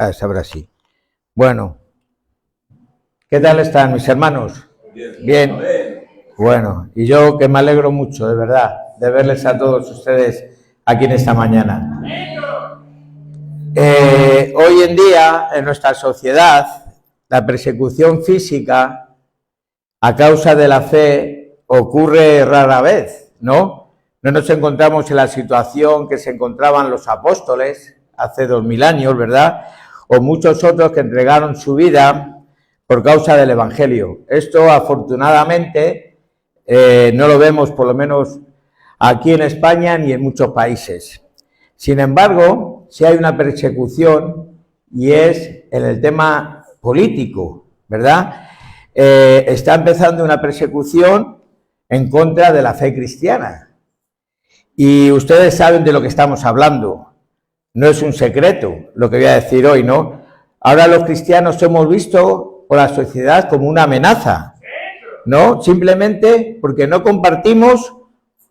Ahora sí. Bueno, ¿qué tal están mis hermanos? Bien. Bueno, y yo que me alegro mucho, de verdad, de verles a todos ustedes aquí en esta mañana. Hoy en día, en nuestra sociedad, la persecución física a causa de la fe ocurre rara vez, ¿no? No nos encontramos en la situación que se encontraban los apóstoles hace 2000 años, ¿verdad? O muchos otros que entregaron su vida por causa del Evangelio. Esto, afortunadamente, no lo vemos, por lo menos aquí en España ni en muchos países. Sin embargo, sí hay una persecución y es en el tema político, ¿verdad? Está empezando una persecución en contra de la fe cristiana. Y ustedes saben de lo que estamos hablando. No es un secreto lo que voy a decir hoy, ¿no? Ahora los cristianos somos vistos por la sociedad como una amenaza, ¿no? Simplemente porque no compartimos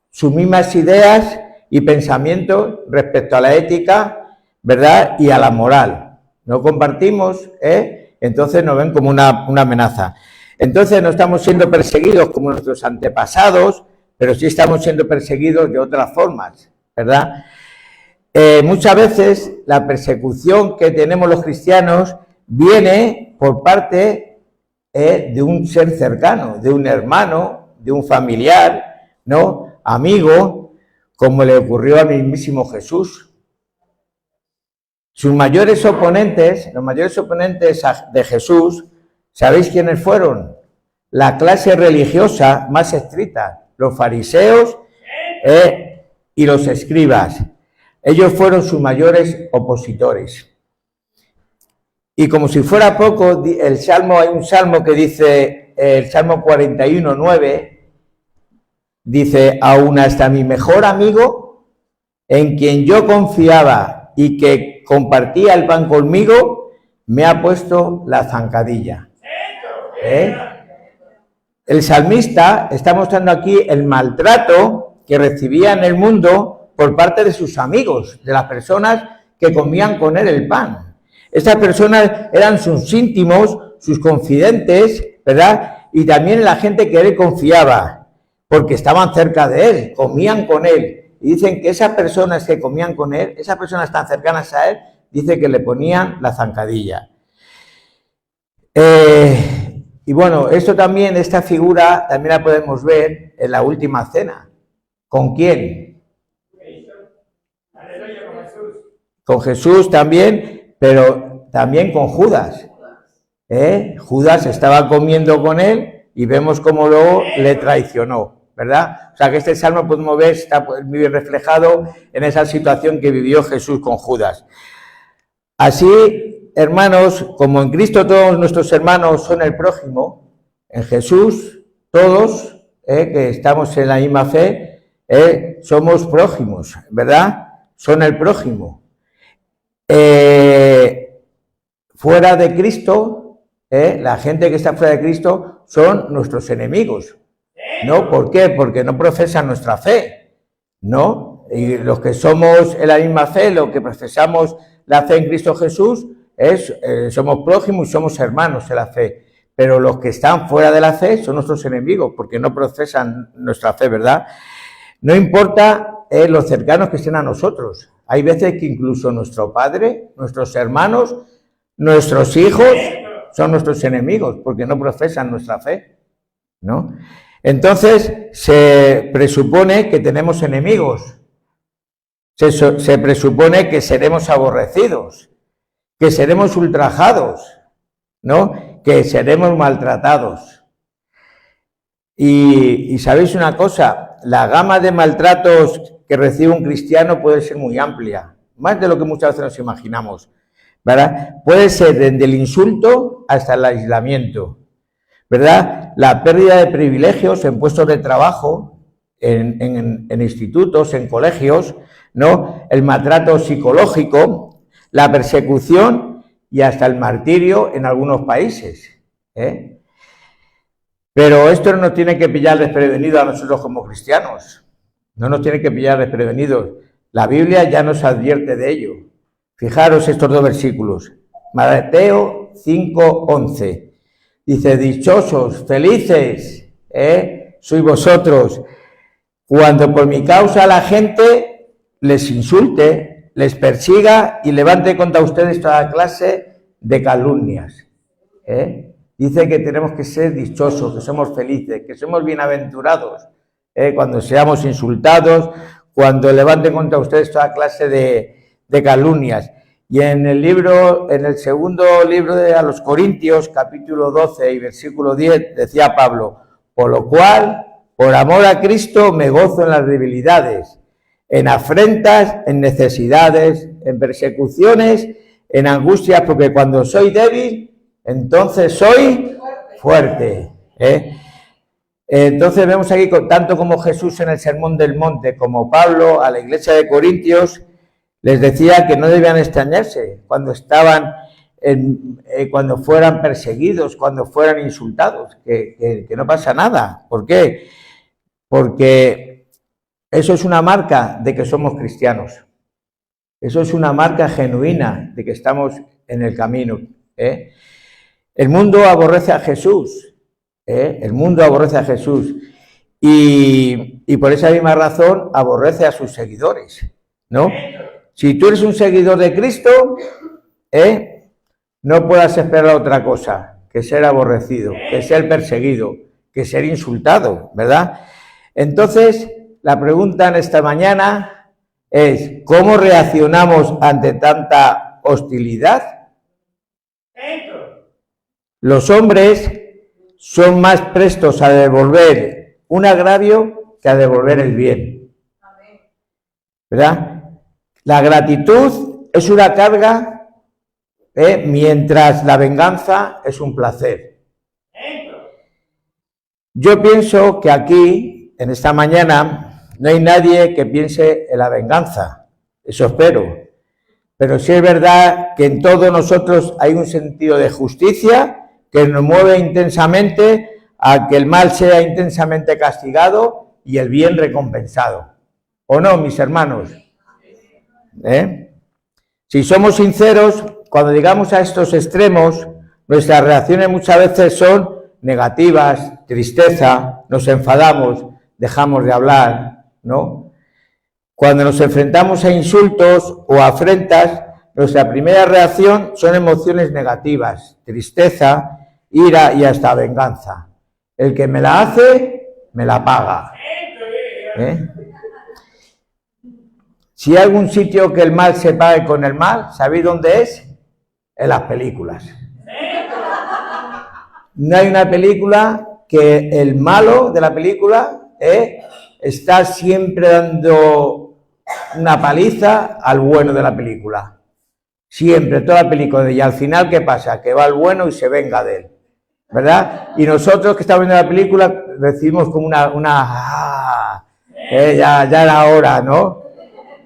sus mismas ideas y pensamientos respecto a la ética, ¿verdad? Y a la moral. No compartimos, entonces nos ven como una amenaza. Entonces no estamos siendo perseguidos como nuestros antepasados, pero sí estamos siendo perseguidos de otras formas, ¿verdad? Muchas veces la persecución que tenemos los cristianos viene por parte de un ser cercano, de un hermano, de un familiar, ¿no? Amigo, como le ocurrió al mismísimo Jesús. Los mayores oponentes de Jesús, ¿sabéis quiénes fueron? La clase religiosa más estricta, los fariseos y los escribas. Ellos fueron sus mayores opositores. Y como si fuera poco, hay un salmo que dice, el Salmo 41:9, dice: aún hasta mi mejor amigo, en quien yo confiaba y que compartía el pan conmigo, me ha puesto la zancadilla. El salmista está mostrando aquí el maltrato que recibía en el mundo por parte de sus amigos, de las personas que comían con él el pan. Estas personas eran sus íntimos, sus confidentes, ¿verdad? Y también la gente que él confiaba, porque estaban cerca de él, comían con él. Y dicen que esas personas que comían con él, esas personas tan cercanas a él, dice que le ponían la zancadilla. Y bueno, esta figura también la podemos ver en la última cena. ¿Con quién? Con Jesús también, pero también con Judas. Judas estaba comiendo con él y vemos cómo luego le traicionó, ¿verdad? O sea que este salmo podemos ver, está muy bien reflejado en esa situación que vivió Jesús con Judas. Así, hermanos, como en Cristo todos nuestros hermanos son el prójimo, en Jesús todos, que estamos en la misma fe, somos prójimos, ¿verdad? Son el prójimo. Fuera de Cristo, la gente que está fuera de Cristo son nuestros enemigos, ¿no? ¿Por qué? Porque no profesan nuestra fe, ¿no? Y los que somos en la misma fe, los que profesamos la fe en Cristo Jesús, somos prójimos y somos hermanos en la fe. Pero los que están fuera de la fe son nuestros enemigos, porque no profesan nuestra fe, ¿verdad? No importa los cercanos que estén a nosotros. Hay veces que incluso nuestro padre, nuestros hermanos, nuestros hijos son nuestros enemigos, porque no profesan nuestra fe, ¿no? Entonces, se presupone que tenemos enemigos. Se presupone que seremos aborrecidos, que seremos ultrajados, ¿no? Que seremos maltratados. Y ¿sabéis una cosa? La gama de maltratos que recibe un cristiano puede ser muy amplia, más de lo que muchas veces nos imaginamos, ¿verdad? Puede ser desde el insulto hasta el aislamiento, ¿verdad? La pérdida de privilegios en puestos de trabajo, en institutos, en colegios, ¿no? El maltrato psicológico, la persecución y hasta el martirio en algunos países, Pero esto no nos tiene que pillar desprevenidos a nosotros como cristianos. No nos tiene que pillar desprevenidos. La Biblia ya nos advierte de ello. Fijaros estos dos versículos. Mateo 5:11. Dice, dichosos, felices, sois vosotros, cuando por mi causa la gente les insulte, les persiga y levante contra ustedes toda clase de calumnias. Dice que tenemos que ser dichosos, que somos felices, que somos bienaventurados, cuando seamos insultados, cuando levanten contra ustedes toda clase de calumnias. Y en el segundo libro a los Corintios, capítulo 12 y versículo 10, decía Pablo, por lo cual, por amor a Cristo, me gozo en las debilidades, en afrentas, en necesidades, en persecuciones, en angustias, porque cuando soy débil, entonces soy fuerte. Entonces vemos aquí, tanto como Jesús en el Sermón del Monte, como Pablo a la iglesia de Corintios, les decía que no debían extrañarse cuando cuando fueran perseguidos, cuando fueran insultados, que no pasa nada. ¿Por qué? Porque eso es una marca de que somos cristianos. Eso es una marca genuina de que estamos en el camino. El mundo aborrece a Jesús. El mundo aborrece a Jesús. Y por esa misma razón aborrece a sus seguidores, ¿no? Si tú eres un seguidor de Cristo, no puedas esperar otra cosa que ser aborrecido, que ser perseguido, que ser insultado, ¿verdad? Entonces, la pregunta en esta mañana es, ¿cómo reaccionamos ante tanta hostilidad? Los hombres son más prestos a devolver un agravio que a devolver el bien, ¿verdad? La gratitud es una carga, mientras la venganza es un placer. Yo pienso que aquí, en esta mañana, no hay nadie que piense en la venganza, eso espero, pero sí es verdad que en todos nosotros hay un sentido de justicia que nos mueve intensamente a que el mal sea intensamente castigado y el bien recompensado. ¿O no, mis hermanos? Si somos sinceros, cuando llegamos a estos extremos, nuestras reacciones muchas veces son negativas, tristeza, nos enfadamos, dejamos de hablar, ¿no? Cuando nos enfrentamos a insultos o afrentas, nuestra primera reacción son emociones negativas, tristeza, ira y hasta venganza. El que me la hace, me la paga. Si hay algún sitio que el mal se pague con el mal, ¿sabéis dónde es? En las películas. No hay una película que el malo de la película está siempre dando una paliza al bueno de la película. Siempre, toda la película. Y al final, ¿qué pasa? Que va el bueno y se venga de él, ¿verdad? Y nosotros que estamos viendo la película recibimos como ya era hora, ¿no?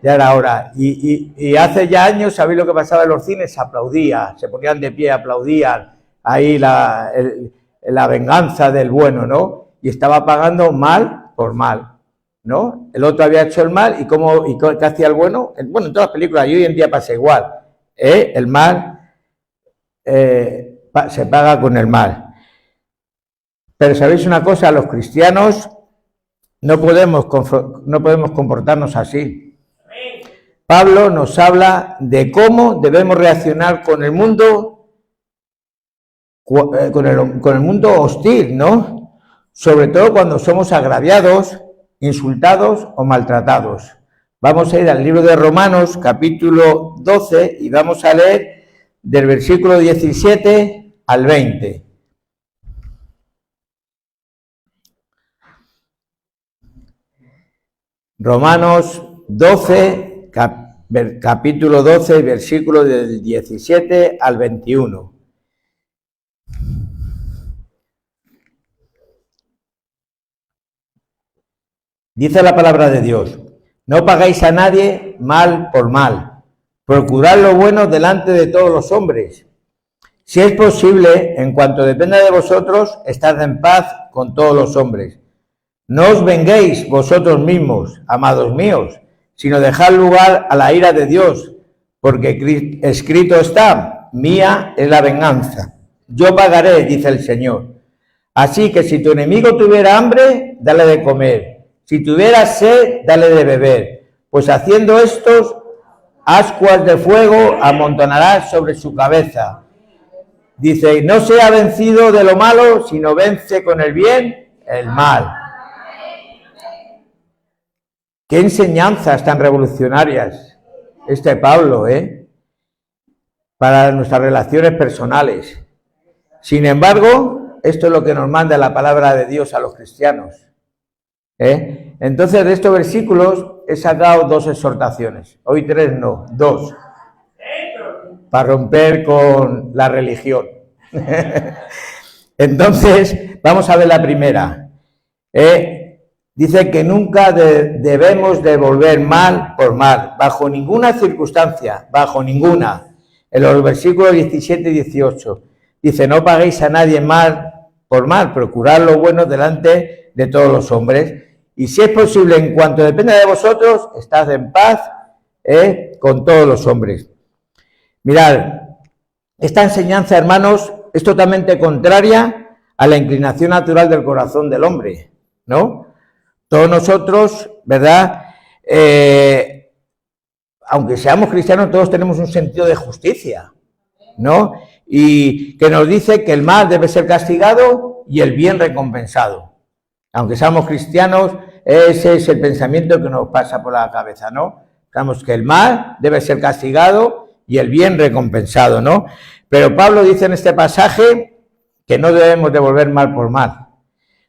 Ya era hora. Y hace ya años, ¿sabéis lo que pasaba en los cines? Se aplaudía, se ponían de pie, aplaudían. Ahí la venganza del bueno, ¿no? Y estaba pagando mal por mal, ¿no? El otro había hecho el mal y ¿qué hacía el bueno? Bueno, en todas las películas, y hoy en día pasa igual. El mal se paga con el mal. Pero ¿sabéis una cosa? Los cristianos no podemos comportarnos así. Pablo nos habla de cómo debemos reaccionar con el mundo, con el mundo hostil, ¿no? Sobre todo cuando somos agraviados, insultados o maltratados. Vamos a ir al libro de Romanos, capítulo 12, y vamos a leer del versículo 17 al 20. Romanos 12, capítulo 12, versículo del 17 al 21. Dice la palabra de Dios: no pagáis a nadie mal por mal, procurad lo bueno delante de todos los hombres. Si es posible, en cuanto dependa de vosotros, estad en paz con todos los hombres. No os venguéis vosotros mismos, amados míos, sino dejad lugar a la ira de Dios, porque escrito está: mía es la venganza. Yo pagaré, dice el Señor. Así que si tu enemigo tuviera hambre, dale de comer. Si tuviera sed, dale de beber. Pues haciendo estos, ascuas de fuego amontonarás sobre su cabeza. Dice, no sea vencido de lo malo, sino vence con el bien el mal. Qué enseñanzas tan revolucionarias este Pablo, para nuestras relaciones personales. Sin embargo, esto es lo que nos manda la palabra de Dios a los cristianos. Entonces, de estos versículos he sacado 2 exhortaciones. Hoy 3 no, 2. Para romper con la religión. Entonces, vamos a ver la primera. Dice que nunca debemos devolver mal por mal, bajo ninguna circunstancia, bajo ninguna. En los versículos 17 y 18. Dice, no paguéis a nadie mal por mal, procurad lo bueno delante de todos los hombres. Y si es posible, en cuanto dependa de vosotros, estad en paz con todos los hombres. Mirad, esta enseñanza, hermanos, es totalmente contraria a la inclinación natural del corazón del hombre, ¿no? Todos nosotros, ¿verdad? Aunque seamos cristianos, todos tenemos un sentido de justicia, ¿no? Y que nos dice que el mal debe ser castigado y el bien recompensado. Aunque seamos cristianos, ese es el pensamiento que nos pasa por la cabeza, ¿no? Digamos que el mal debe ser castigado y el bien recompensado, ¿no? Pero Pablo dice en este pasaje que no debemos devolver mal por mal,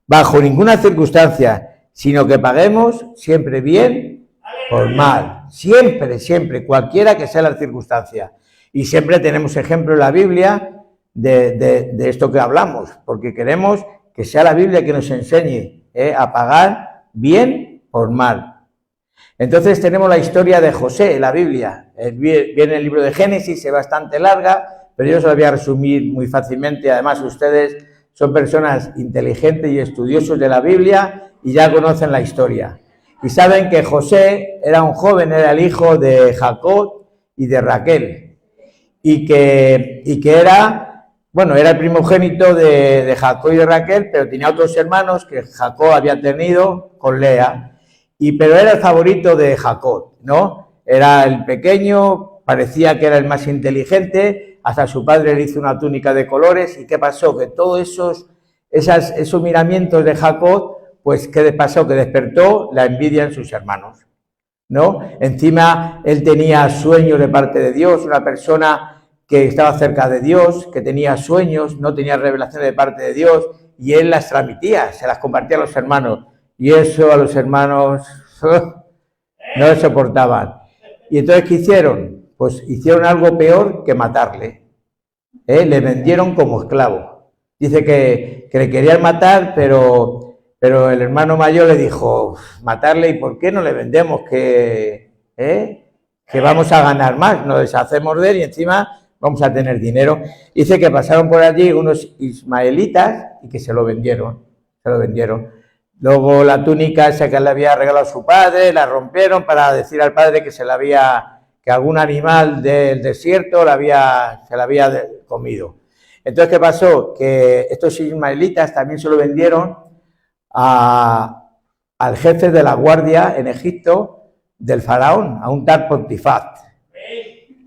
bajo ninguna circunstancia, sino que paguemos siempre bien por mal. Siempre, siempre, cualquiera que sea la circunstancia. Y siempre tenemos ejemplo en la Biblia de esto que hablamos, porque queremos que sea la Biblia que nos enseñe a pagar bien por mal. Entonces tenemos la historia de José en la Biblia. Viene el libro de Génesis, es bastante larga, pero yo se la voy a resumir muy fácilmente. Además, ustedes son personas inteligentes y estudiosos de la Biblia y ya conocen la historia. Y saben que José era un joven, era el hijo de Jacob y de Raquel. Y que era, bueno, era el primogénito de Jacob y de Raquel, pero tenía otros hermanos que Jacob había tenido con Lea. Pero era el favorito de Jacob, ¿no? Era el pequeño, parecía que era el más inteligente, hasta su padre le hizo una túnica de colores. ¿Y qué pasó? Que todos esos miramientos de Jacob, pues ¿qué pasó? Que despertó la envidia en sus hermanos, ¿no? Encima él tenía sueños de parte de Dios, una persona que estaba cerca de Dios, que tenía sueños, no tenía revelaciones de parte de Dios, y él las transmitía, se las compartía a los hermanos, y eso a los hermanos no lo soportaban. Y entonces, ¿qué hicieron? Pues hicieron algo peor que matarle. Le vendieron como esclavo. Dice que le querían matar, pero el hermano mayor le dijo, matarle, ¿y por qué no le vendemos? Que vamos a ganar más, nos deshacemos de él y encima vamos a tener dinero. Dice que pasaron por allí unos ismaelitas y que se lo vendieron. Luego la túnica esa que le había regalado su padre, la rompieron para decir al padre que que algún animal del desierto se la había comido. Entonces, ¿qué pasó? Que estos ismaelitas también se lo vendieron al jefe de la guardia en Egipto del faraón, a un tal Potifar.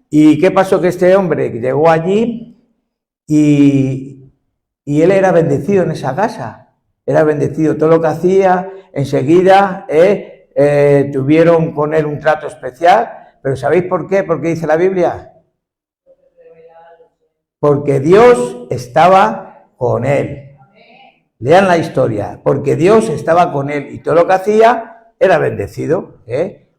¿Y qué pasó? Que este hombre llegó allí y él era bendecido en esa casa, era bendecido. Todo lo que hacía, enseguida tuvieron con él un trato especial. ¿Pero sabéis por qué? ¿Por qué dice la Biblia? Porque Dios estaba con él. Lean la historia, porque Dios estaba con él y todo lo que hacía era bendecido.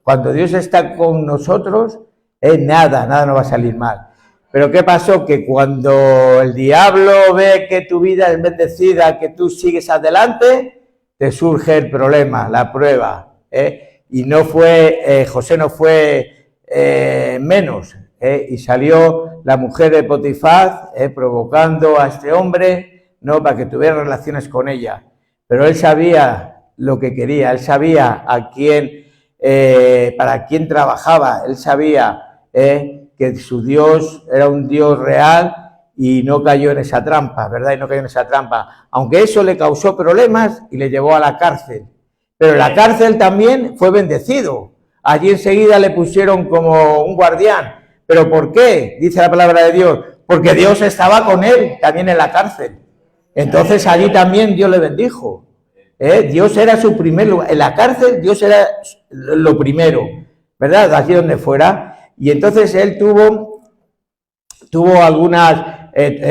Cuando Dios está con nosotros, nada nos va a salir mal. Pero ¿qué pasó? Que cuando el diablo ve que tu vida es bendecida, que tú sigues adelante, te surge el problema, la prueba. Y José no fue menos. Y salió la mujer de Potifar provocando a este hombre, no, para que tuviera relaciones con ella. Pero él sabía lo que quería, él sabía para quién trabajaba, él sabía que que su Dios era un Dios real y no cayó en esa trampa, ¿verdad? Y no cayó en esa trampa, aunque eso le causó problemas y le llevó a la cárcel. Pero en la cárcel también fue bendecido. Allí enseguida le pusieron como un guardián. ¿Pero por qué? Dice la palabra de Dios. Porque Dios estaba con él también en la cárcel. Entonces allí también Dios le bendijo. Dios era su primer lugar. En la cárcel Dios era lo primero, ¿verdad? Allí donde fuera. Y entonces él tuvo algunas...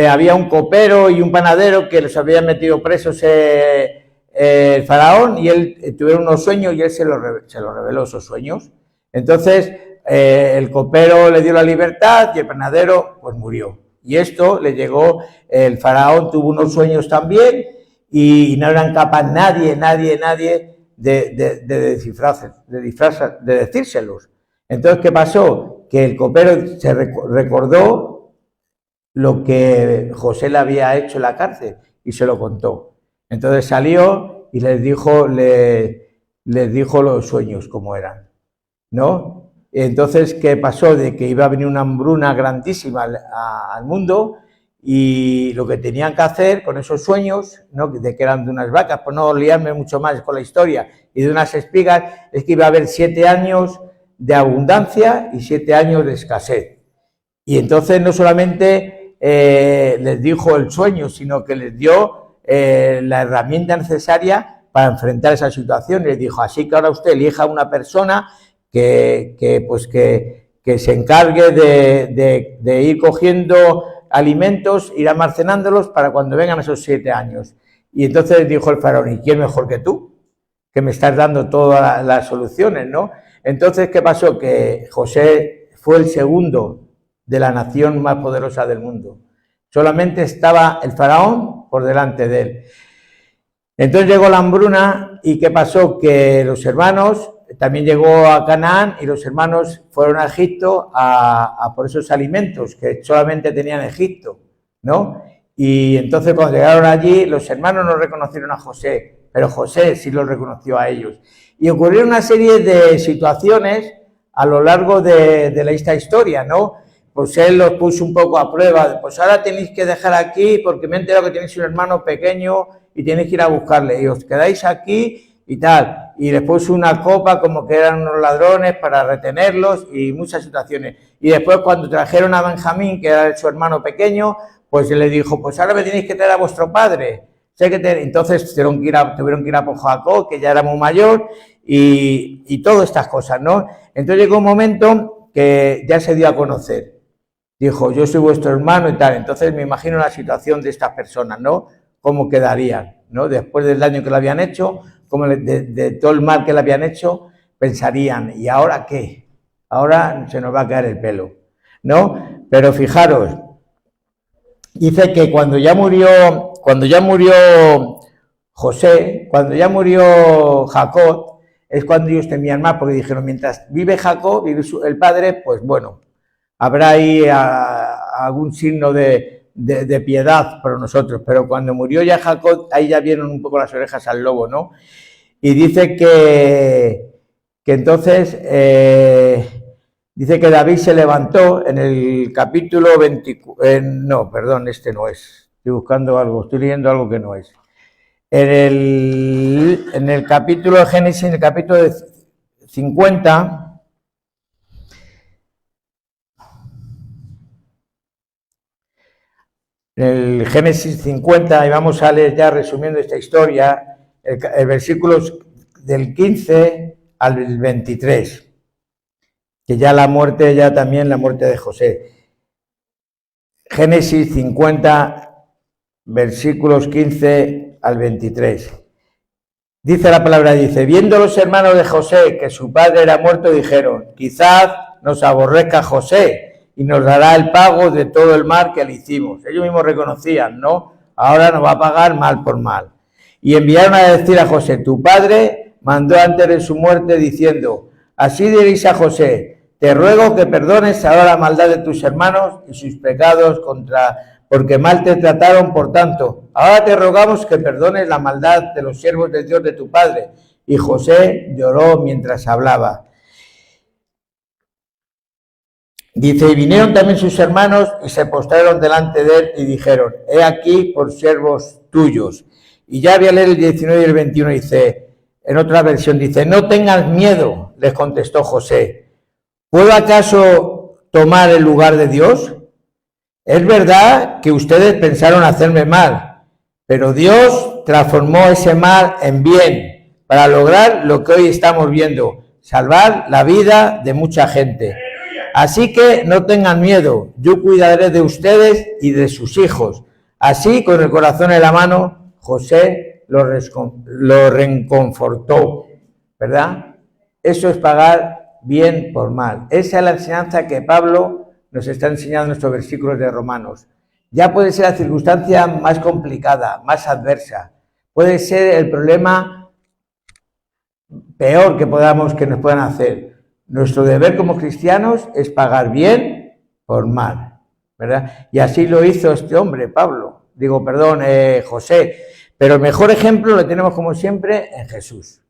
había un copero y un panadero que los habían metido presos el faraón, y él tuvieron unos sueños y él se los reveló esos sueños. Entonces el copero le dio la libertad y el panadero pues murió. Y esto le llegó, el faraón tuvo unos sueños también y no eran capaz nadie de decírselos. Entonces, ¿qué pasó? Que el copero se recordó lo que José le había hecho en la cárcel y se lo contó. Entonces salió y les dijo los sueños como eran, ¿no? Entonces, ¿qué pasó? De que iba a venir una hambruna grandísima al mundo, y lo que tenían que hacer con esos sueños, ¿no? De que eran de unas vacas, por no liarme mucho más con la historia, y de unas espigas, es que iba a haber 7 años de abundancia y 7 años de escasez. Y entonces no solamente les dijo el sueño, sino que les dio la herramienta necesaria para enfrentar esa situación. Y les dijo, así que ahora usted elija una persona que se encargue de ir cogiendo alimentos, ir almacenándolos para cuando vengan esos 7 años. Y entonces dijo el faraón, ¿y quién mejor que tú? Que me estás dando todas las soluciones, ¿no? Entonces, ¿qué pasó? Que José fue el segundo de la nación más poderosa del mundo. Solamente estaba el faraón por delante de él. Entonces llegó la hambruna, y ¿qué pasó? Que los hermanos, también llegó a Canaán, y los hermanos fueron a Egipto a por esos alimentos que solamente tenían Egipto, ¿no? Y entonces cuando llegaron allí, los hermanos no reconocieron a José, pero José sí los reconoció a ellos. Y ocurrieron una serie de situaciones a lo largo de esta historia, ¿no? Pues él los puso un poco a prueba, pues ahora tenéis que dejar aquí porque me he enterado que tenéis un hermano pequeño y tenéis que ir a buscarle, y os quedáis aquí y tal. Y les puso una copa como que eran unos ladrones para retenerlos, y muchas situaciones. Y después, cuando trajeron a Benjamín, que era su hermano pequeño, pues él le dijo, pues ahora me tenéis que traer a vuestro padre. Entonces tuvieron que ir a por Jacob, que ya era muy mayor, y todas estas cosas, ¿no? Entonces llegó un momento que ya se dio a conocer. Dijo, yo soy vuestro hermano y tal. Entonces me imagino la situación de estas personas, ¿no? Cómo quedarían, ¿no? Después del daño que le habían hecho, como de todo el mal que le habían hecho, pensarían, ¿y ahora qué? Ahora se nos va a caer el pelo, ¿no? Pero fijaros, dice que cuando ya murió José, cuando ya murió Jacob, es cuando ellos temían más, porque dijeron, mientras vive Jacob, vive el padre, pues bueno, habrá ahí algún signo de piedad por nosotros, pero cuando murió ya Jacob, ahí ya vieron un poco las orejas al lobo, ¿no? Y dice que entonces, dice que David se levantó en el capítulo 24, no, perdón, este no es, estoy buscando algo, estoy leyendo algo que no es. En el capítulo de Génesis, en el capítulo de 50, en el Génesis 50, y vamos a leer ya resumiendo esta historia, el versículos del 15 al 23, que ya también la muerte de José. Génesis 50, versículos 15 al 23. Dice la palabra, viendo los hermanos de José que su padre era muerto, dijeron, quizás nos aborrezca José y nos dará el pago de todo el mal que le hicimos. Ellos mismos reconocían, ¿no? Ahora nos va a pagar mal por mal. Y enviaron a decir a José, tu padre mandó antes de su muerte diciendo, así diréis a José, te ruego que perdones ahora la maldad de tus hermanos y sus pecados porque mal te trataron, por tanto, ahora te rogamos que perdones la maldad de los siervos de Dios de tu padre. Y José lloró mientras hablaba. Dice, y vinieron también sus hermanos y se postraron delante de él y dijeron, he aquí por siervos tuyos. Y ya voy a leer el 19 y el 21, dice, en otra versión dice, no tengas miedo, les contestó José. ¿Puedo acaso tomar el lugar de Dios? Es verdad que ustedes pensaron hacerme mal, pero Dios transformó ese mal en bien para lograr lo que hoy estamos viendo, salvar la vida de mucha gente. Así que no tengan miedo, yo cuidaré de ustedes y de sus hijos. Así, con el corazón en la mano, José lo reconfortó, ¿verdad? Eso es pagar bien por mal. Esa es la enseñanza que Pablo nos está enseñando en nuestros versículos de Romanos. Ya puede ser la circunstancia más complicada, más adversa. Puede ser el problema peor que nos puedan hacer. Nuestro deber como cristianos es pagar bien por mal, ¿verdad? Y así lo hizo este hombre, José. Pero el mejor ejemplo lo tenemos, como siempre, en Jesús.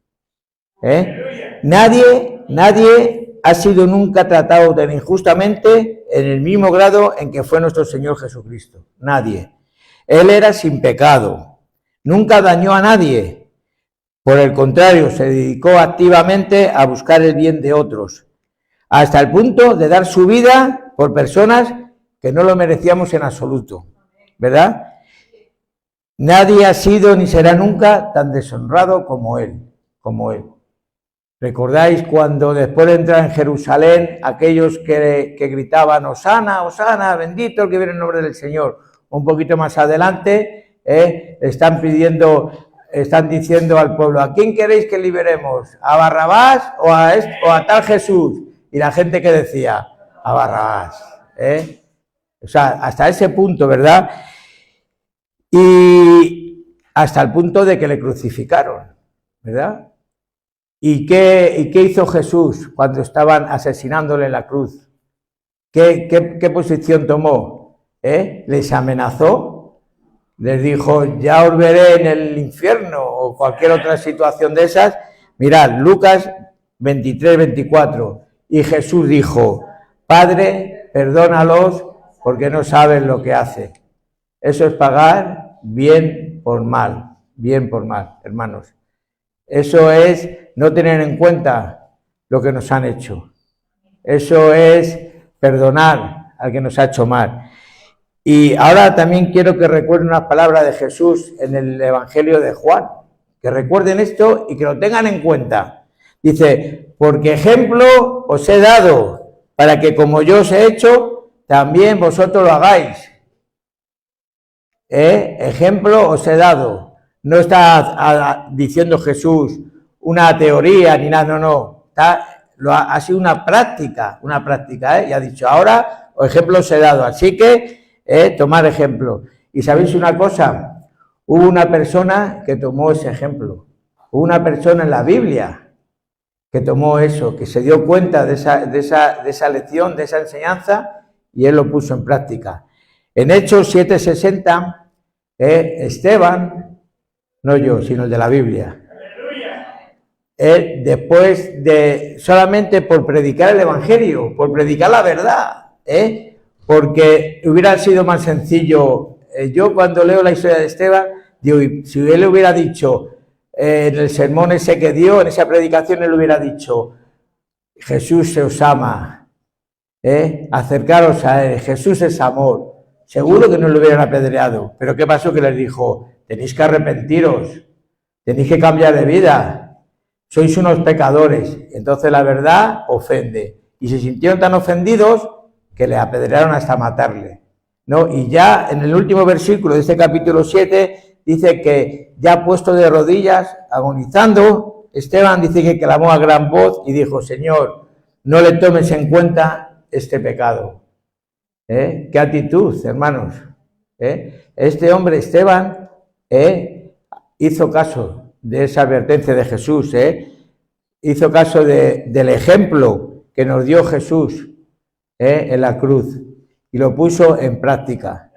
Nadie ha sido nunca tratado tan injustamente en el mismo grado en que fue nuestro Señor Jesucristo. Nadie. Él era sin pecado. Nunca dañó a nadie. Por el contrario, se dedicó activamente a buscar el bien de otros, hasta el punto de dar su vida por personas que no lo merecíamos en absoluto, ¿verdad? Nadie ha sido ni será nunca tan deshonrado como él. ¿Recordáis cuando después de entrar en Jerusalén, aquellos que gritaban, Hosana, Hosana, bendito el que viene en nombre del Señor? Un poquito más adelante, están diciendo al pueblo, ¿a quién queréis que liberemos? ¿A Barrabás o a tal Jesús? Y la gente que decía, a Barrabás. O sea, hasta ese punto, ¿verdad? Y hasta el punto de que le crucificaron, ¿verdad? ¿Y qué hizo Jesús cuando estaban asesinándole en la cruz? ¿Qué posición tomó? ¿Les amenazó? Les dijo, ya os veré en el infierno o cualquier otra situación de esas. Mirad, Lucas 23, 24. Y Jesús dijo, Padre, perdónalos porque no saben lo que hacen. Eso es pagar bien por mal, hermanos. Eso es no tener en cuenta lo que nos han hecho. Eso es perdonar al que nos ha hecho mal. Y ahora también quiero que recuerden unas palabras de Jesús en el Evangelio de Juan. Que recuerden esto y que lo tengan en cuenta. Dice, porque ejemplo os he dado, para que como yo os he hecho, también vosotros lo hagáis. Ejemplo os he dado. No está diciendo Jesús una teoría ni nada, no. Ha sido una práctica, y ha dicho, ahora ejemplo os he dado. Así que tomar ejemplo. Y sabéis una cosa, hubo una persona que tomó ese ejemplo, hubo una persona en la Biblia que tomó eso, que se dio cuenta de esa lección, de esa enseñanza, y él lo puso en práctica. En Hechos 7:60, Esteban, no yo, sino el de la Biblia, después de, solamente por predicar el Evangelio, por predicar la verdad, porque hubiera sido más sencillo. Yo cuando leo la historia de Esteban, digo, si él hubiera dicho en el sermón ese que dio, en esa predicación, él hubiera dicho, Jesús se os ama, acercaros a él, Jesús es amor. Seguro que no lo hubieran apedreado, pero ¿qué pasó? Que les dijo, tenéis que arrepentiros, tenéis que cambiar de vida, sois unos pecadores. Entonces la verdad ofende, y se sintieron tan ofendidos que le apedrearon hasta matarle, ¿no? Y ya en el último versículo de este capítulo 7 dice que ya puesto de rodillas, agonizando, Esteban dice que clamó a gran voz y dijo, Señor, no le tomes en cuenta este pecado. ¿Qué actitud, hermanos? Este hombre, Esteban, hizo caso de esa advertencia de Jesús, hizo caso del ejemplo que nos dio Jesús en la cruz y lo puso en práctica.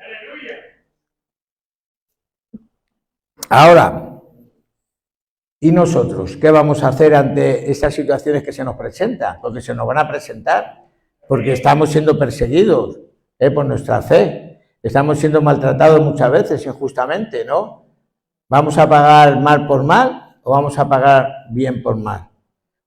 Ahora, ¿y nosotros qué vamos a hacer ante estas situaciones que se nos presentan? Porque se nos van a presentar. porque estamos siendo perseguidos por nuestra fe. Estamos siendo maltratados muchas veces injustamente, ¿no? ¿Vamos a pagar mal por mal o vamos a pagar bien por mal?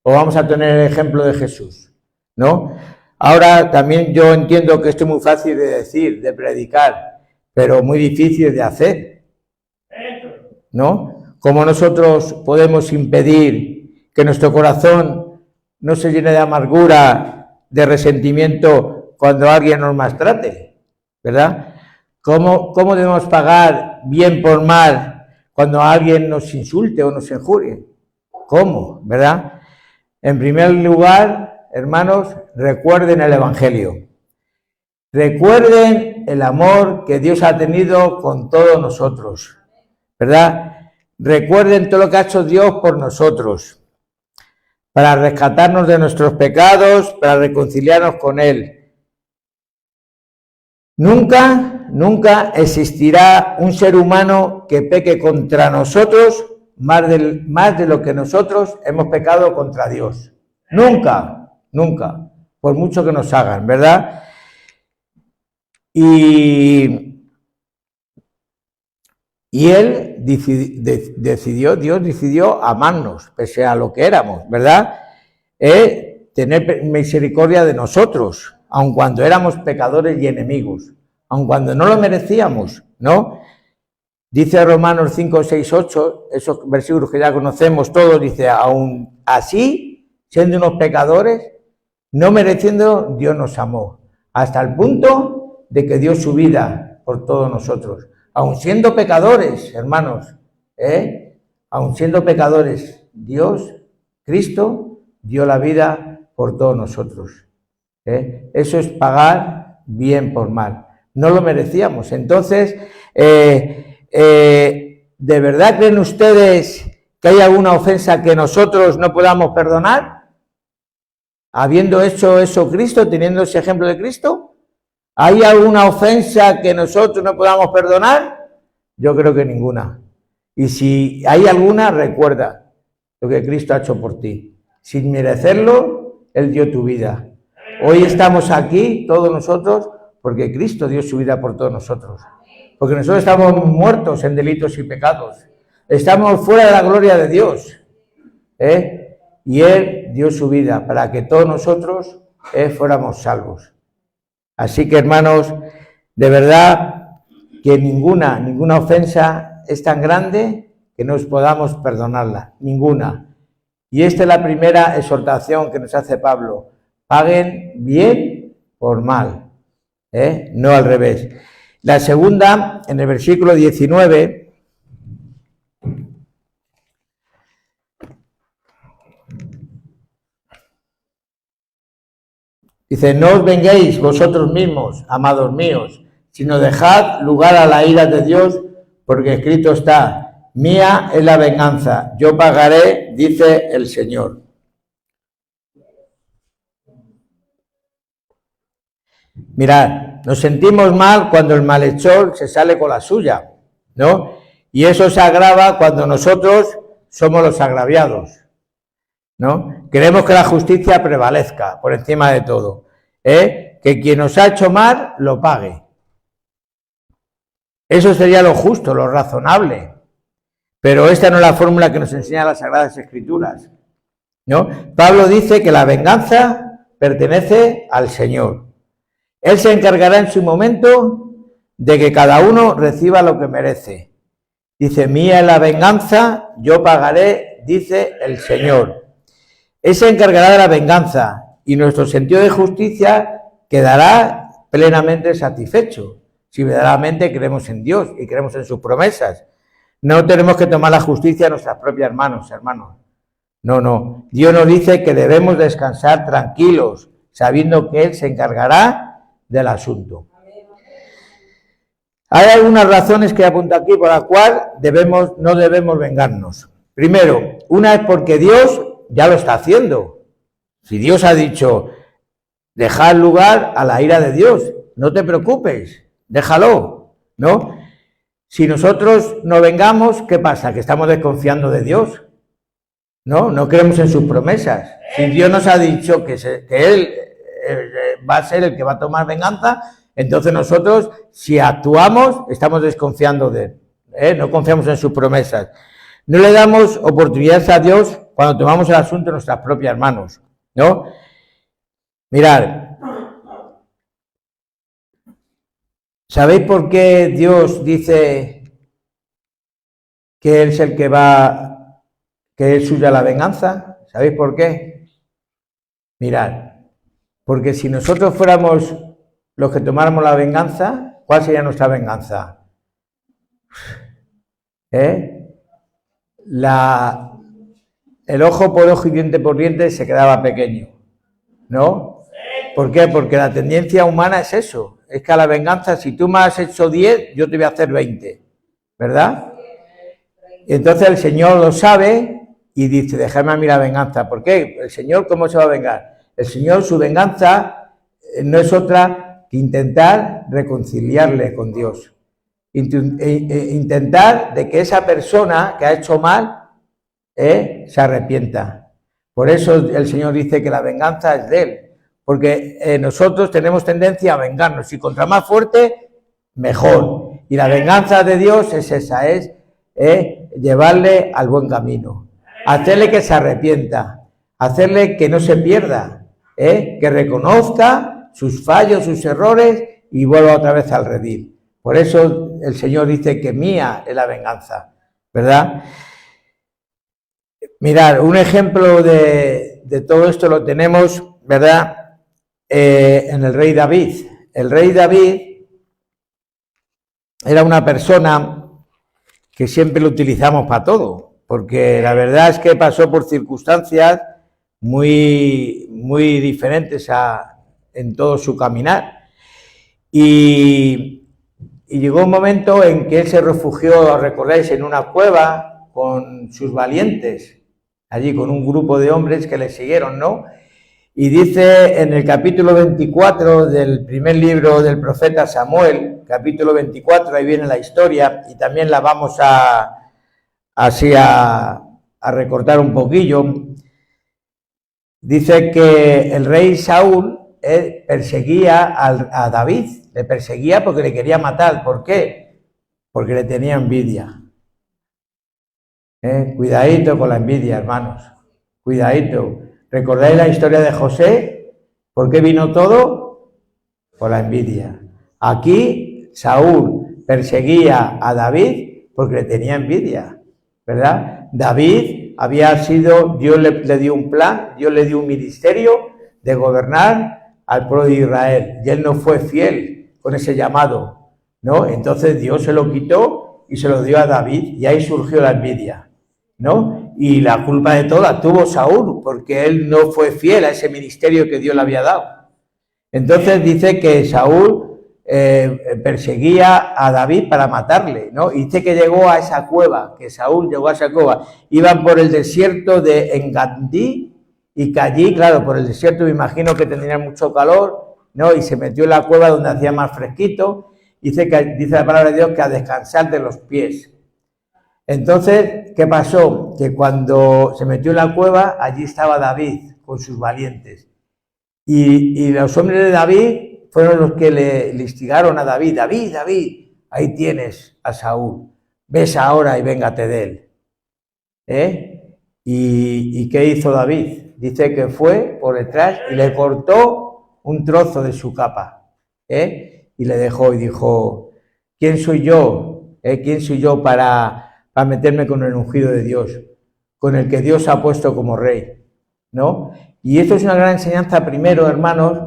¿O vamos a tener el ejemplo de Jesús? ¿No? Ahora también yo entiendo que esto es muy fácil de decir, de predicar, pero muy difícil de hacer, ¿no? ¿Cómo nosotros podemos impedir que nuestro corazón no se llene de amargura, de resentimiento cuando alguien nos maltrate? ¿Verdad? ¿Cómo debemos pagar bien por mal cuando alguien nos insulte o nos injurie? ¿Cómo? ¿Verdad? En primer lugar, hermanos, recuerden el Evangelio. Recuerden el amor que Dios ha tenido con todos nosotros, ¿verdad? Recuerden todo lo que ha hecho Dios por nosotros, para rescatarnos de nuestros pecados, para reconciliarnos con Él. Nunca existirá un ser humano que peque contra nosotros más de lo que nosotros hemos pecado contra Dios. Nunca, por mucho que nos hagan, ¿verdad? Y Él Dios decidió amarnos, pese a lo que éramos, ¿verdad? Tener misericordia de nosotros, aun cuando éramos pecadores y enemigos, aun cuando no lo merecíamos, ¿no? Dice Romanos 5, 6, 8, esos versículos que ya conocemos todos, dice, aun así, siendo unos pecadores, no mereciendo, Dios nos amó, hasta el punto de que dio su vida por todos nosotros. Aun siendo pecadores, hermanos, aun siendo pecadores, Cristo, dio la vida por todos nosotros. Eso es pagar bien por mal. No lo merecíamos. Entonces, ¿de verdad creen ustedes que hay alguna ofensa que nosotros no podamos perdonar? Habiendo hecho eso Cristo, teniendo ese ejemplo de Cristo, ¿hay alguna ofensa que nosotros no podamos perdonar? Yo creo que ninguna. Y si hay alguna, recuerda lo que Cristo ha hecho por ti. Sin merecerlo, Él dio tu vida. Hoy estamos aquí, todos nosotros, porque Cristo dio su vida por todos nosotros. Porque nosotros estamos muertos en delitos y pecados. Estamos fuera de la gloria de Dios. Y Él dio su vida para que todos nosotros fuéramos salvos. Así que, hermanos, de verdad que ninguna ofensa es tan grande que no podamos perdonarla. Ninguna. Y esta es la primera exhortación que nos hace Pablo. Paguen bien por mal, no al revés. La segunda, en el versículo 19, dice, no os venguéis vosotros mismos, amados míos, sino dejad lugar a la ira de Dios, porque escrito está, mía es la venganza, yo pagaré, dice el Señor. Mirad, nos sentimos mal cuando el malhechor se sale con la suya, ¿no? Y eso se agrava cuando nosotros somos los agraviados, ¿no? Queremos que la justicia prevalezca por encima de todo, que quien nos ha hecho mal lo pague. Eso sería lo justo, lo razonable. Pero esta no es la fórmula que nos enseñan las Sagradas Escrituras, ¿no? Pablo dice que la venganza pertenece al Señor. Él se encargará en su momento de que cada uno reciba lo que merece. Dice, mía es la venganza, yo pagaré, dice el Señor. Él se encargará de la venganza y nuestro sentido de justicia quedará plenamente satisfecho si verdaderamente creemos en Dios y creemos en sus promesas. No tenemos que tomar la justicia en nuestras propias manos, hermanos. No. Dios nos dice que debemos descansar tranquilos, sabiendo que Él se encargará del asunto. Hay algunas razones que apunto aquí por las cuales no debemos vengarnos. Primero, una es porque Dios ya lo está haciendo. Si Dios ha dicho, dejad lugar a la ira de Dios, no te preocupes, déjalo, ¿no? Si nosotros no vengamos, ¿qué pasa? ¿Que estamos desconfiando de Dios? No creemos en sus promesas. Si Dios nos ha dicho que Él va a ser el que va a tomar venganza. Entonces nosotros, si actuamos, estamos desconfiando de él, no confiamos en sus promesas. No le damos oportunidades a Dios cuando tomamos el asunto en nuestras propias manos, ¿no? Mirad, ¿sabéis por qué Dios dice que Él es el que va, que es suya la venganza? ¿Sabéis por qué? Mirad, porque si nosotros fuéramos los que tomáramos la venganza, ¿cuál sería nuestra venganza? El ojo por ojo y diente por diente se quedaba pequeño, ¿no? ¿Por qué? Porque la tendencia humana es eso, es que a la venganza, si tú me has hecho 10, yo te voy a hacer 20, ¿verdad? Y entonces el Señor lo sabe y dice, déjame a mí la venganza. ¿Por qué? El Señor, ¿cómo se va a vengar? El Señor, su venganza no es otra que intentar reconciliarle con Dios. Intentar de que esa persona que ha hecho mal se arrepienta. Por eso el Señor dice que la venganza es de Él, porque nosotros tenemos tendencia a vengarnos, y contra más fuerte, mejor. Y la venganza de Dios es esa, es llevarle al buen camino, hacerle que se arrepienta, hacerle que no se pierda, que reconozca sus fallos, sus errores y vuelva otra vez al redil. Por eso el Señor dice que mía es la venganza, ¿verdad? Mirad, un ejemplo de todo esto lo tenemos, ¿verdad? En el rey David. El rey David era una persona que siempre lo utilizamos para todo, porque la verdad es que pasó por circunstancias muy diferentes en todo su caminar. Y llegó un momento en que él se refugió, recordáis, en una cueva con sus valientes, allí con un grupo de hombres que le siguieron, ¿no? Y dice en el capítulo 24 del primer libro del profeta Samuel, capítulo 24, ahí viene la historia, y también la vamos a recortar un poquillo. Dice que el rey Saúl perseguía a David, le perseguía porque le quería matar. ¿Por qué? Porque le tenía envidia. Cuidadito con la envidia, hermanos, cuidadito. ¿Recordáis la historia de José? ¿Por qué vino todo? Por la envidia. Aquí Saúl perseguía a David porque le tenía envidia, ¿verdad? David había sido, Dios le dio un plan, Dios le dio un ministerio de gobernar al pueblo de Israel, y él no fue fiel con ese llamado, ¿no? Entonces Dios se lo quitó y se lo dio a David, y ahí surgió la envidia, ¿no? Y la culpa de todo la tuvo Saúl, porque él no fue fiel a ese ministerio que Dios le había dado. Entonces dice que Saúl perseguía a David para matarle, ¿no? Y dice que llegó a esa cueva, que Saúl llegó a esa cueva. Iban por el desierto de Engandí, y que allí, claro, por el desierto me imagino que tendría mucho calor, ¿no? Y se metió en la cueva donde hacía más fresquito. Dice la palabra de Dios que a descansar de los pies. Entonces, ¿qué pasó? Que cuando se metió en la cueva, allí estaba David con sus valientes. Y los hombres de David fueron los que le instigaron a David. David, ahí tienes a Saúl. Ves ahora y véngate de él. ¿Y qué hizo David? Dice que fue por detrás y le cortó un trozo de su capa. Y le dejó y dijo, ¿quién soy yo? ¿Quién soy yo para meterme con el ungido de Dios, con el que Dios ha puesto como rey, ¿no? Y esto es una gran enseñanza primero, hermanos,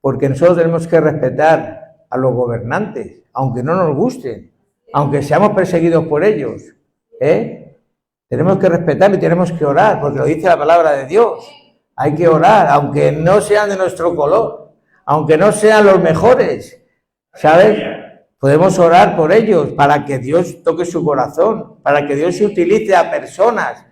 porque nosotros tenemos que respetar a los gobernantes, aunque no nos gusten, aunque seamos perseguidos por ellos, tenemos que respetar y tenemos que orar, porque lo dice la palabra de Dios. Hay que orar, aunque no sean de nuestro color, aunque no sean los mejores, ¿sabes? Podemos orar por ellos para que Dios toque su corazón, para que Dios se utilice a personas,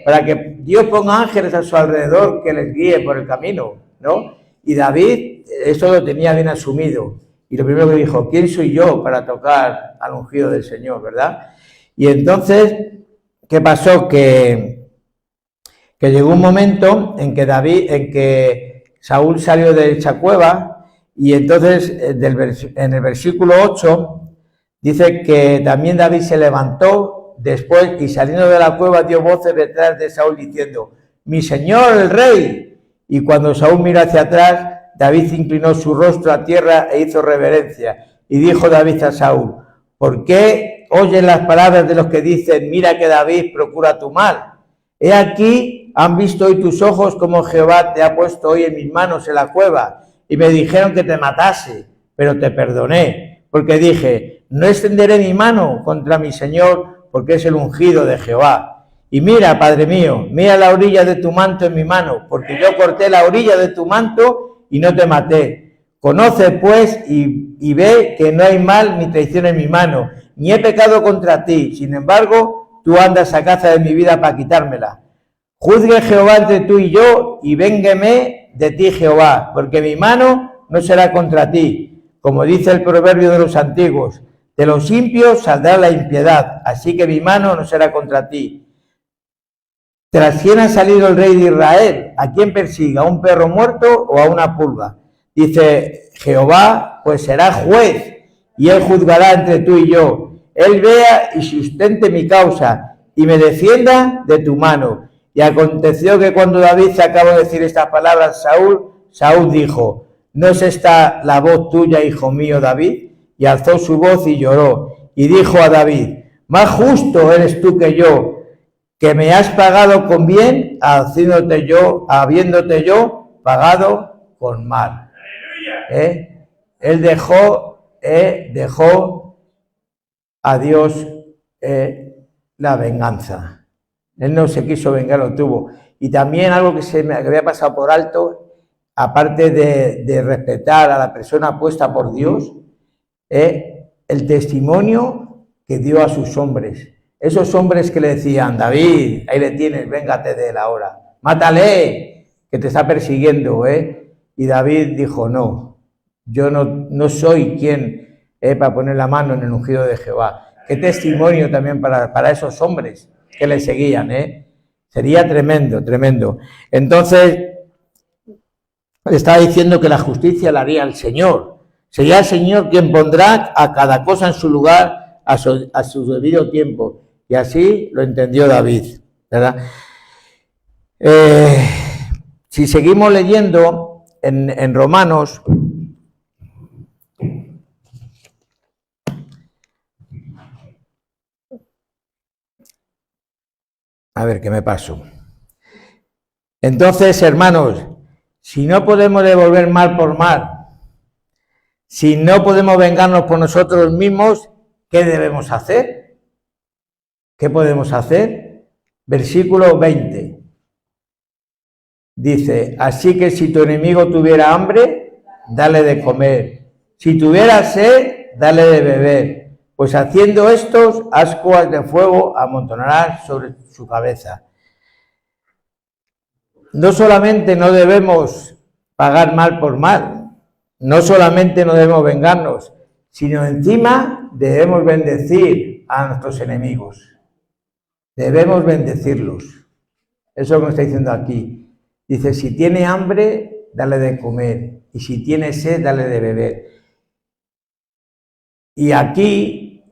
para que Dios ponga ángeles a su alrededor que les guíe por el camino, ¿no? Y David eso lo tenía bien asumido. Y lo primero que dijo, ¿quién soy yo para tocar al ungido del Señor, verdad? Y entonces, ¿qué pasó? Que llegó un momento en que Saúl salió de esa cueva y entonces en el versículo 8 dice que también David se levantó después y saliendo de la cueva dio voces detrás de Saúl diciendo: mi señor el rey. Y cuando Saúl miró hacia atrás, David inclinó su rostro a tierra e hizo reverencia. Y dijo David a Saúl: ¿por qué oyes las palabras de los que dicen: mira que David procura tu mal? He aquí, han visto hoy tus ojos como Jehová te ha puesto hoy en mis manos en la cueva, y me dijeron que te matase, pero te perdoné, porque dije: no extenderé mi mano contra mi señor, porque es el ungido de Jehová. Y mira, Padre mío, mira la orilla de tu manto en mi mano, porque yo corté la orilla de tu manto y no te maté. Conoce pues y ve que no hay mal ni traición en mi mano, ni he pecado contra ti. Sin embargo, tú andas a caza de mi vida para quitármela. Juzgue Jehová entre tú y yo, y véngueme de ti Jehová, porque mi mano no será contra ti. Como dice el proverbio de los antiguos: de los impios saldrá la impiedad, así que mi mano no será contra ti. ¿Tras quién ha salido el rey de Israel? ¿A quién persigue? ¿A un perro muerto o a una pulga? Dice Jehová: pues será juez, y él juzgará entre tú y yo. Él vea y sustente mi causa, y me defienda de tu mano. Y aconteció que cuando David se acabó de decir estas palabras a Saúl dijo: ¿no es esta la voz tuya, hijo mío David? Y alzó su voz y lloró. Y dijo a David: más justo eres tú que yo, que me has pagado con bien, habiéndote yo pagado con mal. Él dejó a Dios la venganza. Él no se quiso vengar, lo tuvo. Y también algo que me había pasado por alto, aparte de respetar a la persona puesta por Dios, el testimonio que dio a sus hombres. Esos hombres que le decían: David, ahí le tienes, véngate de él ahora, mátale, que te está persiguiendo, Y David dijo: no, yo no soy quien para poner la mano en el ungido de Jehová. Qué testimonio también para esos hombres que le seguían, Sería tremendo, tremendo. Entonces, estaba diciendo que la justicia la haría el Señor. Sería el Señor quien pondrá a cada cosa en su lugar a su debido tiempo. Y así lo entendió David, ¿verdad? Si seguimos leyendo en Romanos, a ver qué me paso. Entonces, hermanos, si no podemos devolver mal por mal, si no podemos vengarnos por nosotros mismos, ¿qué debemos hacer? ¿Qué podemos hacer? Versículo 20. Dice: así que si tu enemigo tuviera hambre, dale de comer. Si tuviera sed, dale de beber. Pues haciendo estos, ascuas de fuego amontonarás sobre su cabeza. No solamente no debemos pagar mal por mal, no solamente no debemos vengarnos, sino encima debemos bendecir a nuestros enemigos. Debemos bendecirlos. Eso es lo que está diciendo aquí. Dice: si tiene hambre, dale de comer. Y si tiene sed, dale de beber. Y aquí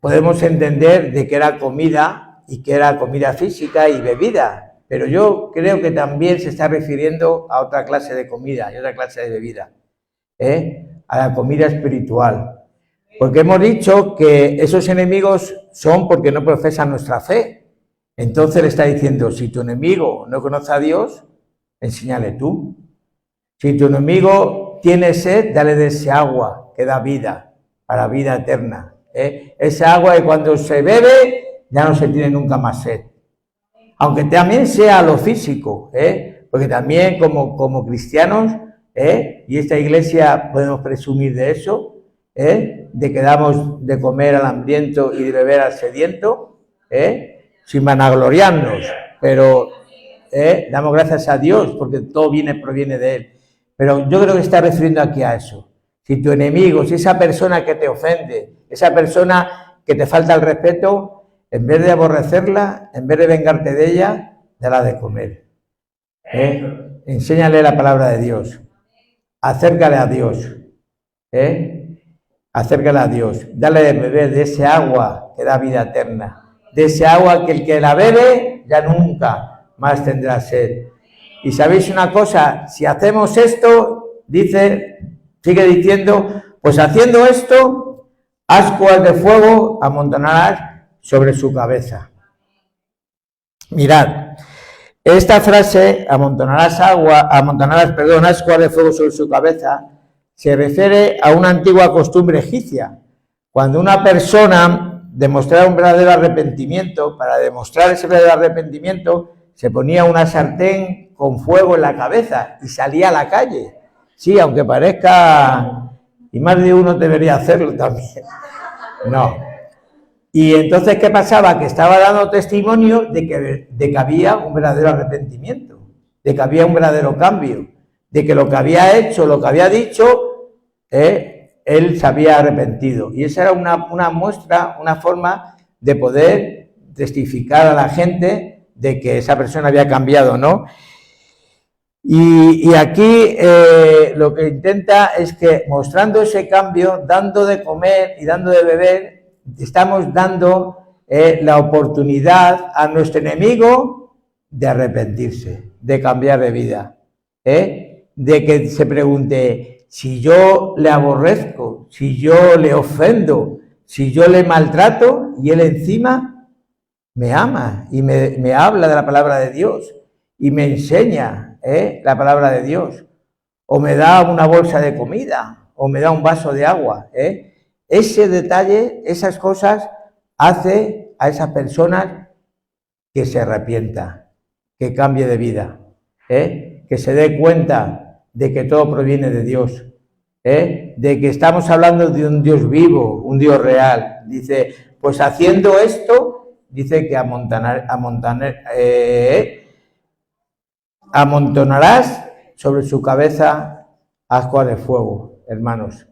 podemos entender de que era comida y que era comida física y bebida. Pero yo creo que también se está refiriendo a otra clase de comida y otra clase de bebida. A la comida espiritual. Porque hemos dicho que esos enemigos son porque no profesan nuestra fe. Entonces le está diciendo: si tu enemigo no conoce a Dios, enséñale tú. Si tu enemigo tiene sed, dale de ese agua que da vida, para vida eterna. Esa agua que cuando se bebe ya no se tiene nunca más sed. Aunque también sea lo físico, porque también como cristianos, y esta iglesia podemos presumir de eso, de que damos de comer al hambriento y de beber al sediento, sin vanagloriarnos, pero damos gracias a Dios porque todo proviene de Él. Pero yo creo que está refiriendo aquí a eso. Si tu enemigo, si esa persona que te ofende, esa persona que te falta el respeto, en vez de aborrecerla, en vez de vengarte de ella, dala de comer. Enséñale la palabra de Dios. Acércale a Dios. Acércale a Dios. Dale de beber de ese agua que da vida eterna. De ese agua que el que la bebe ya nunca más tendrá sed. Y sabéis una cosa, si hacemos esto, sigue diciendo, pues haciendo esto, ascuas de fuego amontonarás sobre su cabeza. Mirad, esta frase, amontonarás ascuas de fuego sobre su cabeza, se refiere a una antigua costumbre egipcia. Cuando una persona demostraba un verdadero arrepentimiento, para demostrar ese verdadero arrepentimiento, se ponía una sartén con fuego en la cabeza y salía a la calle. Sí, aunque parezca, y más de uno debería hacerlo también. No. Y entonces, ¿qué pasaba? Que estaba dando testimonio de que había un verdadero arrepentimiento, de que había un verdadero cambio, de que lo que había hecho, lo que había dicho, él se había arrepentido. Y esa era una muestra, una forma de poder testificar a la gente de que esa persona había cambiado, ¿no? Y aquí lo que intenta es que, mostrando ese cambio, dando de comer y dando de beber, estamos dando la oportunidad a nuestro enemigo de arrepentirse, de cambiar de vida, de que se pregunte, si yo le aborrezco, si yo le ofendo, si yo le maltrato y él encima me ama y me habla de la palabra de Dios y me enseña la palabra de Dios, o me da una bolsa de comida, o me da un vaso de agua, ese detalle, esas cosas, hace a esa persona que se arrepienta, que cambie de vida, que se dé cuenta de que todo proviene de Dios, de que estamos hablando de un Dios vivo, un Dios real. Dice, pues haciendo esto, dice que amontonarás sobre su cabeza ascuas de fuego, hermanos.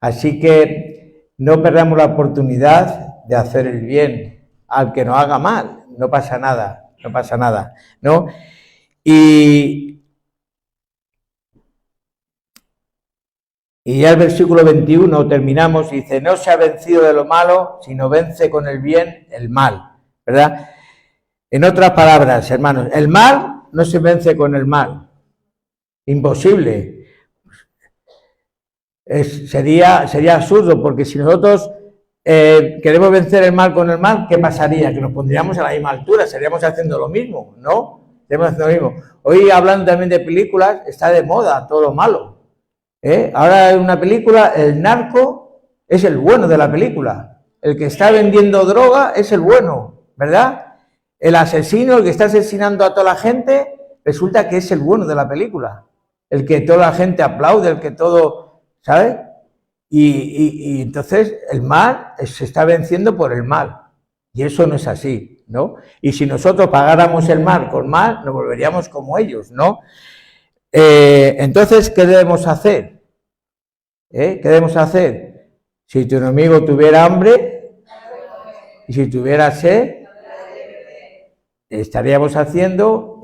Así que no perdamos la oportunidad de hacer el bien al que nos haga mal. No pasa nada, ¿no? Y ya el versículo 21 terminamos y dice, no se ha vencido de lo malo, sino vence con el bien el mal, ¿verdad? En otras palabras, hermanos, el mal no se vence con el mal. Imposible. Sería absurdo, porque si nosotros queremos vencer el mal con el mal, ¿qué pasaría? Que nos pondríamos a la misma altura, estaríamos haciendo lo mismo, ¿no? Estaríamos haciendo lo mismo. Hoy, hablando también de películas, está de moda todo lo malo. Ahora en una película, el narco es el bueno de la película. El que está vendiendo droga es el bueno, ¿verdad? El asesino, el que está asesinando a toda la gente, resulta que es el bueno de la película. El que toda la gente aplaude, el que todo, ¿sabes? Y entonces el mal se está venciendo por el mal. Y eso no es así, ¿no? Y si nosotros pagáramos el mal con mal, nos volveríamos como ellos, ¿no? Entonces, ¿qué debemos hacer? ¿Qué debemos hacer? Si tu enemigo tuviera hambre y si tuviera sed, estaríamos haciendo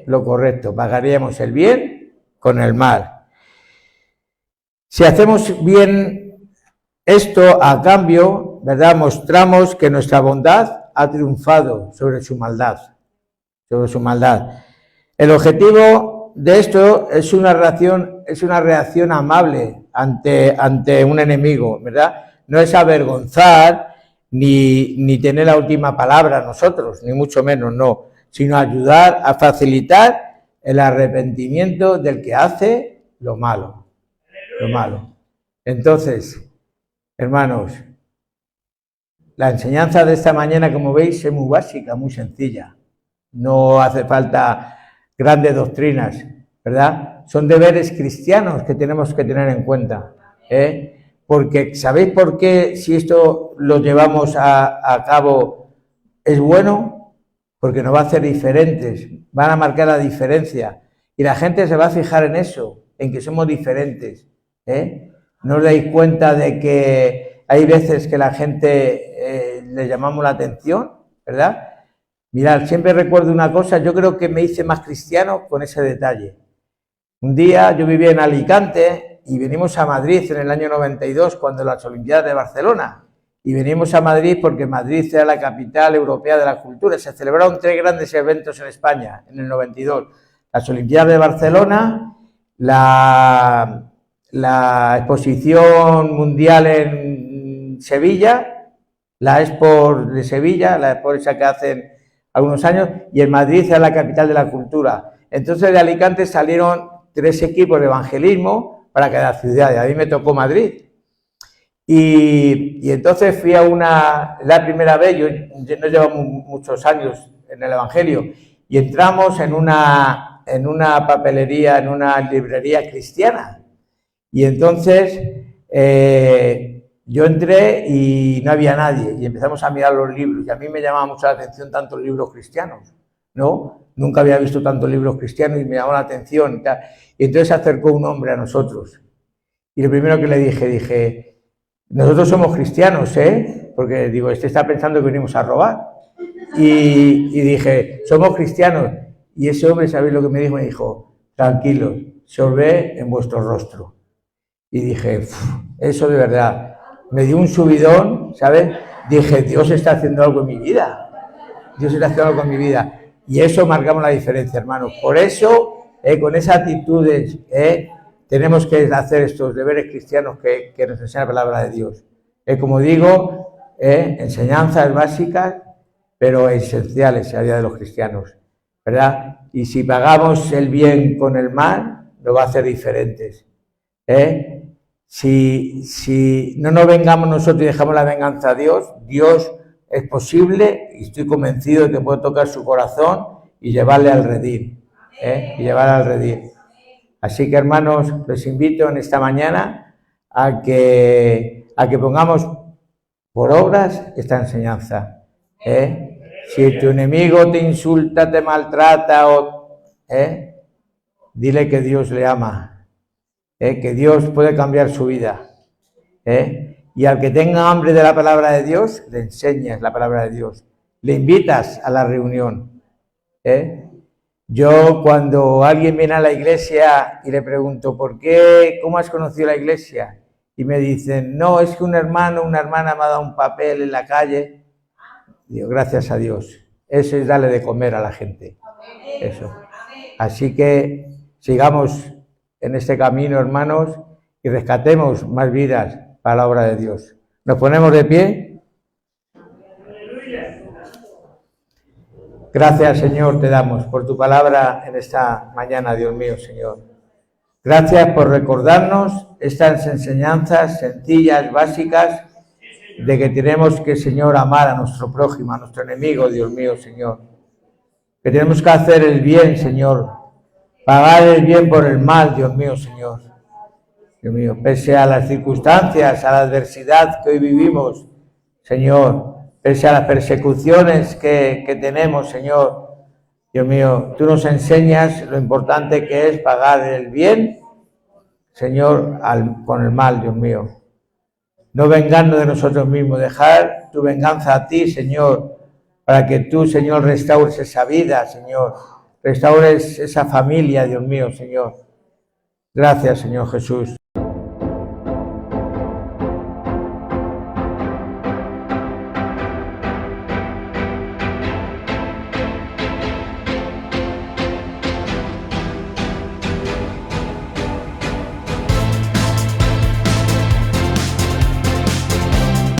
lo correcto, pagaríamos el bien con el mal. Si hacemos bien esto, a cambio, ¿verdad?, mostramos que nuestra bondad ha triunfado sobre su maldad, El objetivo de esto es una reacción amable ante un enemigo, ¿verdad? No es avergonzar ni tener la última palabra nosotros, ni mucho menos, no, sino ayudar a facilitar el arrepentimiento del que hace lo malo. Entonces, hermanos, la enseñanza de esta mañana, como veis, es muy básica, muy sencilla. No hace falta grandes doctrinas, ¿verdad? Son deberes cristianos que tenemos que tener en cuenta, porque ¿sabéis por qué, si esto lo llevamos a cabo, es bueno? Porque nos va a hacer diferentes, van a marcar la diferencia, y la gente se va a fijar en eso, en que somos diferentes, ¿No os dais cuenta de que hay veces que la gente le llamamos la atención, ¿verdad? Mirad, siempre recuerdo una cosa, yo creo que me hice más cristiano con ese detalle. Un día yo vivía en Alicante y venimos a Madrid en el año 92, cuando las Olimpiadas de Barcelona. Y venimos a Madrid porque Madrid era la capital europea de la cultura. Se celebraron 3 grandes eventos en España en el 92. Las Olimpiadas de Barcelona, la exposición mundial en Sevilla, la Expo de Sevilla, la Expo esa que hacen algunos años, y en Madrid era la capital de la cultura. Entonces de Alicante salieron 3 equipos de evangelismo para cada ciudad, y a mí me tocó Madrid. Y entonces fui a la primera vez, yo no llevo muchos años en el Evangelio, y entramos en una papelería, en una librería cristiana. Y entonces yo entré y no había nadie, y empezamos a mirar los libros, y a mí me llamaba mucho la atención tantos libros cristianos, ¿no? Nunca había visto tantos libros cristianos y me llamó la atención. Y entonces se acercó un hombre a nosotros, y lo primero que le dije, nosotros somos cristianos, porque digo, este está pensando que venimos a robar. Y dije, somos cristianos. Y ese hombre, ¿sabéis lo que me dijo? Me dijo, tranquilos, se os ve en vuestro rostro. Y dije, eso de verdad, me dio un subidón, ¿sabes? Dije, Dios está haciendo algo en mi vida. Dios está haciendo algo en mi vida. Y eso marcamos la diferencia, hermanos. Por eso, con esas actitudes, tenemos que hacer estos deberes cristianos que nos enseña la palabra de Dios. Como digo, enseñanzas básicas, pero esenciales a la vida de los cristianos, ¿verdad? Y si pagamos el bien con el mal, nos va a hacer diferentes. Si no nos vengamos nosotros y dejamos la venganza a Dios, Dios es posible, y estoy convencido de que puede tocar su corazón y llevarle al redil. Y llevarle al redil. Así que, hermanos, les invito en esta mañana a que pongamos por obras esta enseñanza. Si tu enemigo te insulta, te maltrata, dile que Dios le ama, que Dios puede cambiar su vida. Y al que tenga hambre de la palabra de Dios, le enseñas la palabra de Dios, le invitas a la reunión. Yo, cuando alguien viene a la iglesia y le pregunto, ¿por qué? ¿Cómo has conocido la iglesia? Y me dicen, no, es que un hermano, una hermana me ha dado un papel en la calle. Digo, gracias a Dios. Eso es darle de comer a la gente. Eso. Así que sigamos en este camino, hermanos, y rescatemos más vidas para la obra de Dios. ¿Nos ponemos de pie? Gracias, Señor, te damos por tu palabra en esta mañana, Dios mío, Señor. Gracias por recordarnos estas enseñanzas sencillas, básicas, de que tenemos que, Señor, amar a nuestro prójimo, a nuestro enemigo, Dios mío, Señor. Que tenemos que hacer el bien, Señor. Pagar el bien por el mal, Dios mío, Señor. Dios mío, pese a las circunstancias, a la adversidad que hoy vivimos, Señor, pese a las persecuciones que tenemos, Señor, Dios mío, tú nos enseñas lo importante que es pagar el bien, Señor, con el mal, Dios mío. No vengarnos de nosotros mismos, dejar tu venganza a ti, Señor, para que tú, Señor, restaures esa vida, Señor, restaures esa familia, Dios mío, Señor. Gracias, Señor Jesús.